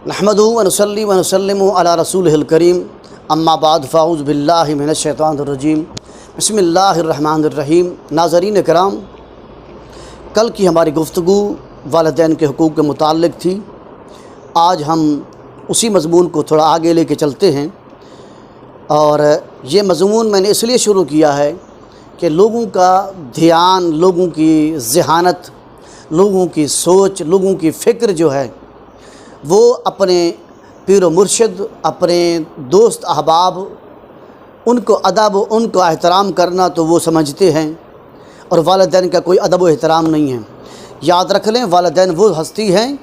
نحمدہ ونصلی ونسلم علی رسولہ الکریم اما بعد فاعوذ باللہ من الشیطان الرجیم بسم اللہ الرحمن الرحیم۔ ناظرین کرام، کل کی ہماری گفتگو والدین کے حقوق کے متعلق تھی۔ آج ہم اسی مضمون کو تھوڑا آگے لے کے چلتے ہیں، اور یہ مضمون میں نے اس لیے شروع کیا ہے کہ لوگوں کا دھیان، لوگوں کی ذہانت، لوگوں کی سوچ، لوگوں کی فکر جو ہے وہ اپنے پیر و مرشد، اپنے دوست احباب، ان کو ادب، ان کو احترام کرنا تو وہ سمجھتے ہیں، اور والدین کا کوئی ادب و احترام نہیں ہے۔ یاد رکھ لیں، والدین وہ ہستی ہیں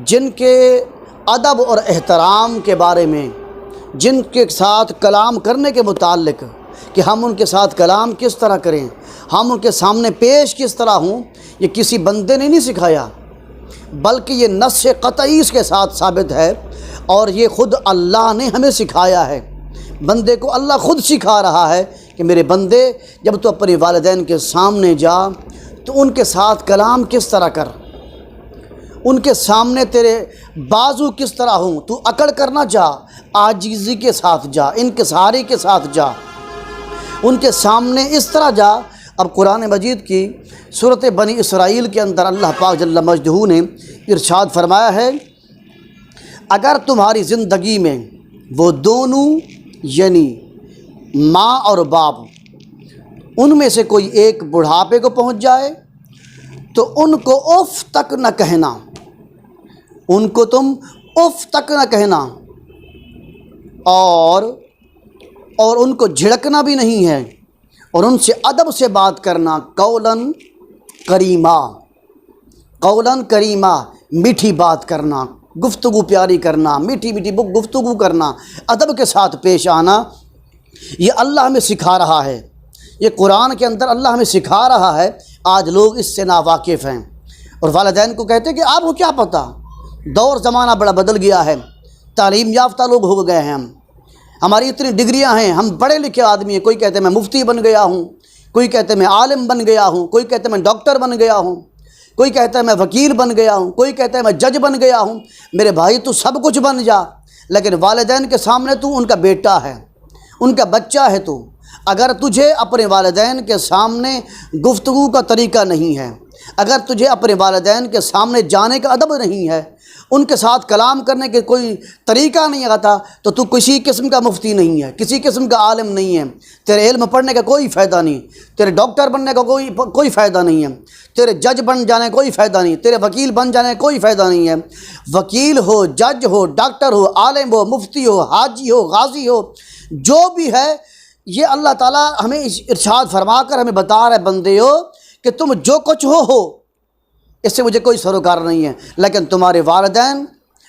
جن کے ادب اور احترام کے بارے میں، جن کے ساتھ کلام کرنے کے متعلق کہ ہم ان کے ساتھ کلام کس طرح کریں، ہم ان کے سامنے پیش کس طرح ہوں، یہ کسی بندے نے نہیں سکھایا، بلکہ یہ نص قطعی اس کے ساتھ ثابت ہے، اور یہ خود اللہ نے ہمیں سکھایا ہے۔ بندے کو اللہ خود سکھا رہا ہے کہ میرے بندے، جب تو اپنے والدین کے سامنے جا تو ان کے ساتھ کلام کس طرح کر، ان کے سامنے تیرے بازو کس طرح ہوں، تو اکڑ کرنا جا، عاجزی کے ساتھ جا، انکساری کے ساتھ جا، ان کے سامنے اس طرح جا۔ اب قرآن مجید کی سورۃ بنی اسرائیل کے اندر اللہ پاک جل مجدہ نے ارشاد فرمایا ہے، اگر تمہاری زندگی میں وہ دونوں یعنی ماں اور باپ، ان میں سے کوئی ایک بڑھاپے کو پہنچ جائے تو ان کو اف تک نہ کہنا، ان کو تم اف تک نہ کہنا، اور ان کو جھڑکنا بھی نہیں ہے، اور ان سے ادب سے بات کرنا، قولاً کریما، قولاً کریما، میٹھی بات کرنا، گفتگو پیاری کرنا، میٹھی میٹھی گفتگو کرنا، ادب کے ساتھ پیش آنا۔ یہ اللہ ہمیں سکھا رہا ہے، یہ قرآن کے اندر اللہ ہمیں سکھا رہا ہے۔ آج لوگ اس سے ناواقف ہیں، اور والدین کو کہتے ہیں کہ آپ کو کیا پتہ، دور زمانہ بڑا بدل گیا ہے، تعلیم یافتہ لوگ ہو گئے ہیں، ہماری اتنی ڈگریاں ہیں، ہم پڑھے لکھے آدمی ہیں، کوئی کہتے ہیں میں مفتی بن گیا ہوں، کوئی کہتے ہیں میں عالم بن گیا ہوں، کوئی کہتے ہیں میں ڈاکٹر بن گیا ہوں، کوئی کہتا ہے میں وکیل بن گیا ہوں، کوئی کہتا ہے میں جج بن گیا ہوں۔ میرے بھائی، تو سب کچھ بن جا، لیکن والدین کے سامنے تو ان کا بیٹا ہے، ان کا بچہ ہے۔ تو اگر تجھے اپنے والدین کے سامنے گفتگو کا طریقہ نہیں ہے، اگر تجھے اپنے والدین کے سامنے جانے کا ادب نہیں ہے، ان کے ساتھ کلام کرنے کے کوئی طریقہ نہیں آتا، تو تو کسی قسم کا مفتی نہیں ہے، کسی قسم کا عالم نہیں ہے، تیرے علم پڑھنے کا کوئی فائدہ نہیں، تیرے ڈاکٹر بننے کا کوئی فائدہ نہیں ہے، تیرے جج بن جانے کا کوئی فائدہ نہیں، تیرے وکیل بن جانے کا کوئی فائدہ نہیں ہے۔ وکیل ہو، جج ہو، ڈاکٹر ہو، عالم ہو، مفتی ہو، حاجی ہو، غازی ہو، جو بھی ہے، یہ اللہ تعالیٰ ہمیں ارشاد فرما کر ہمیں بتا رہا ہے، بندے ہو کہ تم جو کچھ ہو اس سے مجھے کوئی سروکار نہیں ہے، لیکن تمہارے والدین،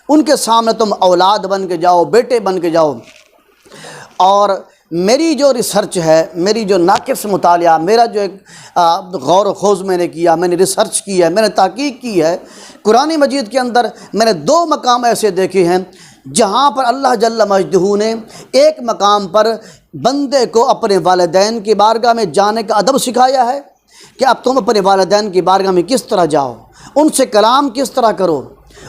ان کے سامنے تم اولاد بن کے جاؤ، بیٹے بن کے جاؤ۔ اور میری جو ریسرچ ہے، میری جو ناقص مطالعہ، میرا جو ایک غور و خوض میں نے کیا، میں نے ریسرچ کی ہے، میں نے تحقیق کی ہے، قرآن مجید کے اندر میں نے 2 مقام ایسے دیکھے ہیں جہاں پر اللہ جل مجدہ نے ایک مقام پر بندے کو اپنے والدین کی بارگاہ میں جانے کا ادب سکھایا ہے کہ اب تم اپنے والدین کی بارگاہ میں کس طرح جاؤ، ان سے کلام کس طرح کرو،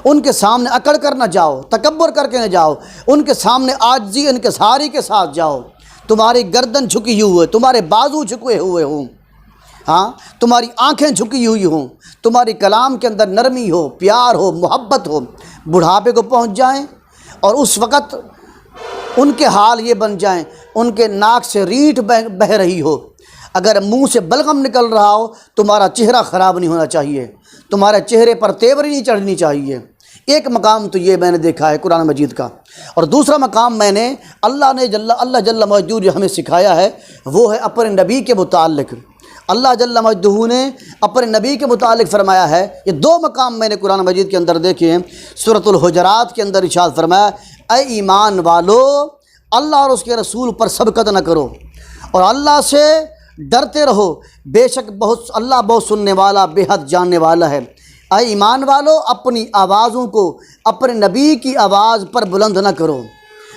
ان کے سامنے اکڑ کر نہ جاؤ، تکبر کر کے نہ جاؤ، ان کے سامنے عاجزی انکساری کے ساتھ جاؤ، تمہاری گردن جھکی ہوئی، تمہارے بازو جھکے ہوئے ہوں، ہاں، تمہاری آنکھیں جھکی ہوئی ہوں، تمہاری کلام کے اندر نرمی ہو، پیار ہو، محبت ہو۔ بڑھاپے کو پہنچ جائیں اور اس وقت ان کے حال یہ بن جائیں، ان کے ناک سے ریٹھ بہہ رہی ہو، اگر منہ سے بلغم نکل رہا ہو، تمہارا چہرہ خراب نہیں ہونا چاہیے، تمہارے چہرے پر تیوری نہیں چڑھنی چاہیے۔ ایک مقام تو یہ میں نے دیکھا ہے قرآن مجید کا، اور دوسرا مقام میں نے اللہ جل مجدہ جو ہمیں سکھایا ہے وہ ہے اپنے نبی کے متعلق۔ اللہ جل مجدہ نے اپنے نبی کے متعلق فرمایا ہے، یہ 2 مقام میں نے قرآن مجید کے اندر دیکھے ہیں۔ سورۃ الحجرات کے اندر ارشاد فرمایا، اے ایمان والو، اللہ اور اس کے رسول پر سبقت نہ کرو، اور اللہ سے ڈرتے رہو، بے شک اللہ بہت سننے والا، بے حد جاننے والا ہے۔ اے ایمان والو، اپنی آوازوں کو اپنے نبی کی آواز پر بلند نہ کرو۔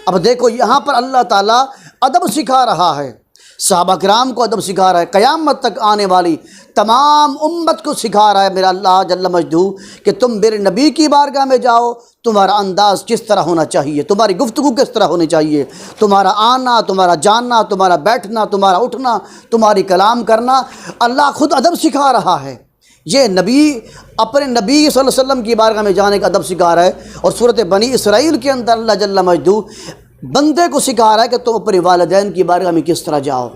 اب دیکھو، یہاں پر اللہ تعالیٰ ادب سکھا رہا ہے، صحابہ کرام کو ادب سکھا رہا ہے، قیامت تک آنے والی تمام امت کو سکھا رہا ہے میرا اللہ جل مجدہ کہ تم میرے نبی کی بارگاہ میں جاؤ، تمہارا انداز کس طرح ہونا چاہیے، تمہاری گفتگو کس طرح ہونی چاہیے، تمہارا آنا، تمہارا جاننا، تمہارا بیٹھنا، تمہارا اٹھنا، تمہاری کلام کرنا، اللہ خود ادب سکھا رہا ہے۔ یہ نبی اپنے نبی صلی اللہ علیہ وسلم کی بارگاہ میں جانے کا ادب سکھا رہا ہے، اور صورت بنی اسرائیل کے اندر اللہ جل مجدہ بندے کو سکھا رہا ہے کہ تم اپنے والدین کی بارگاہ میں کس طرح جاؤ۔